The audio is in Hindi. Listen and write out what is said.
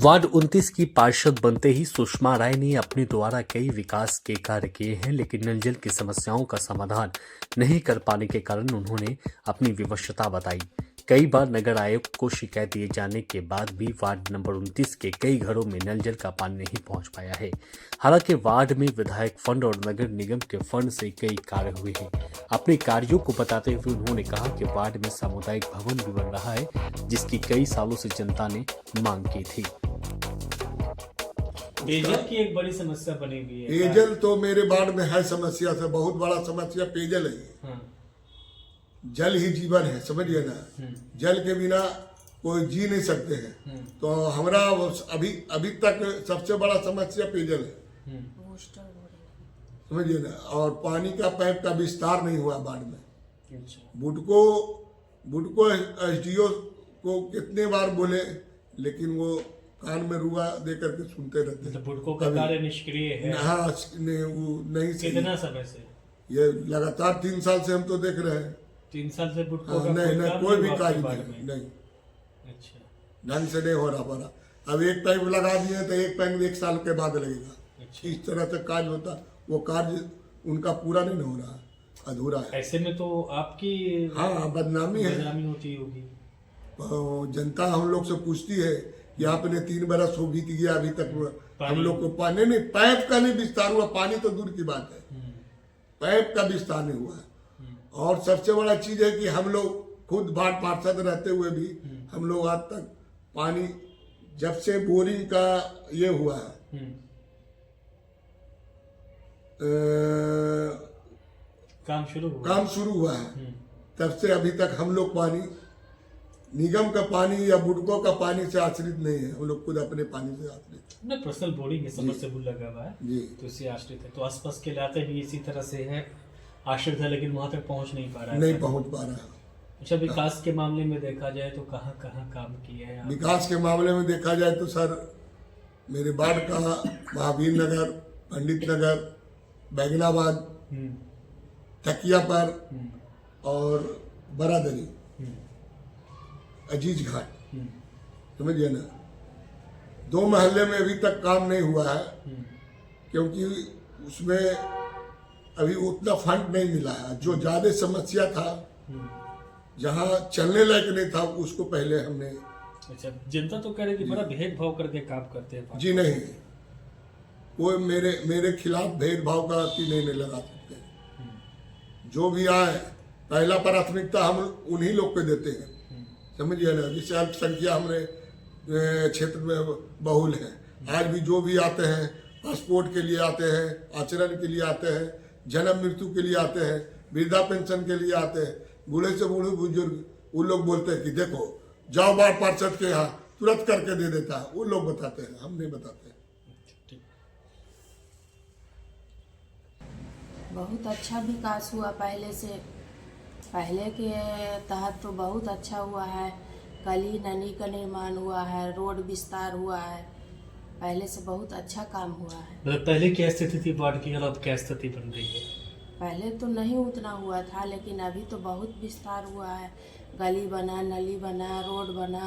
वार्ड 29 की पार्षद बनते ही सुषमा राय ने अपने द्वारा कई विकास के कार्य किए हैं, लेकिन नल जल की समस्याओं का समाधान नहीं कर पाने के कारण उन्होंने अपनी विवशता बताई। कई बार नगर आयुक्त को शिकायत दिए जाने के बाद भी वार्ड नंबर 29 के कई घरों में नल जल का पानी नहीं पहुंच पाया है। हालांकि वार्ड में विधायक फंड और नगर निगम के फंड से कई कार्य हुए हैं। अपने कार्यों को बताते हुए उन्होंने कहा कि वार्ड में सामुदायिक भवन भी बन रहा है, जिसकी कई सालों से जनता ने मांग की थी। पेयजल की एक बड़ी समस्या बनी हुई है। पेयजल तो मेरे वार्ड में है समस्या से बहुत बड़ा समस्या पेयजल है। हाँ। जल ही जीवन है, समझिए ना। जल के बिना कोई जी नहीं सकते हैं। तो हमारा अभी तक सबसे बड़ा समस्या पेयजल है, समझिए ना। और पानी का पाइप का विस्तार नहीं हुआ वार्ड में। बुडको एसडीओ को कितने बार बोले, लेकिन वो कान में रुआ दे करके सुनते रहते हैं। बुडको का कार्य निष्क्रिय है। हाँ, वो नहीं। कितना समय से? ये लगातार 3 साल से हम तो देख रहे हैं। 3 साल से बुडको का नहीं, कोई भी कार्य नहीं। अच्छा, ढंग से नहीं हो रहा पड़ा। अब एक पाइप लगा दिए तो एक पाइप 1 साल के बाद लगेगा। अच्छा। इस तरह से कार्य होता, वो कार्य उनका पूरा नहीं हो रहा, अधूरा है। ऐसे में तो आपकी बदनामी होती होगी। जनता हम लोग से पूछती है कि आपने 3 बरस हो बीत गया, अभी तक हम लोग को पानी नहीं, पाइप का नहीं विस्तार हुआ। पानी तो दूर की बात है, पाइप का विस्तार नहीं हुआ। और सबसे बड़ा चीज है कि हम लोग खुद वार्ड पार्षद रहते हुए भी हम लोग आज तक पानी, जब से बोरिंग का ये हुआ है, काम शुरू हुआ है, तब से अभी तक हम लोग पानी, निगम का पानी या बुडको का पानी से आश्रित नहीं है। हम लोग खुद अपने पानी से आश्रित है। पर्सनल बोरिंग समरसेबुल लगा हुआ है जी, तो इससे आश्रित है। तो आसपास के इलाके भी इसी तरह से है, आश्रित है, लेकिन वहां तक पहुंच नहीं पा रहा है। नहीं पहुंच पा रहा है। अच्छा, विकास के मामले में देखा जाए तो कहाँ कहाँ काम किया है? विकास के मामले में देखा जाए तो सर, मेरे वार्ड का महावीर नगर, पंडित नगर, बैगनाबाद, तकिया पर और बरादरी, अजीज घाट, समझिए ना, 2 मोहल्ले में अभी तक काम नहीं हुआ है, क्योंकि उसमें अभी उतना फंड नहीं मिला है। जो ज्यादा समस्या था, जहाँ चलने लायक नहीं था, उसको पहले हमने। अच्छा, जनता तो कह रही कि बड़ा भेदभाव करके काम करते हैं। जी नहीं, कोई मेरे खिलाफ भेदभाव का अति नहीं लगा सकते। जो भी आए, पहला प्राथमिकता हम उन्हीं लोग को देते हैं, समझिए ना। जिससे अल्पसंख्या हमारे क्षेत्र में बहुल है। आज भी जो भी आते हैं, पासपोर्ट के लिए आते हैं, आचरण के लिए आते हैं, जन्म मृत्यु के लिए आते हैं, वृद्धा पेंशन के लिए आते हैं। बूढ़े से बूढ़े बुजुर्ग, वो लोग बोलते हैं कि देखो जाओ वार्ड पार्षद के यहाँ, तुरंत करके दे देता है। वो लोग बताते हैं, हम नहीं बताते। बहुत अच्छा विकास हुआ पहले से, पहले के तहत तो बहुत अच्छा हुआ है। गली नली का निर्माण हुआ है, रोड विस्तार हुआ है, पहले से बहुत अच्छा काम हुआ है। मतलब पहले क्या स्थिति थी वार्ड की और अब क्या स्थिति बन रही है? पहले तो नहीं उतना हुआ था, लेकिन अभी तो बहुत विस्तार हुआ है। गली बना, नली बना, रोड बना,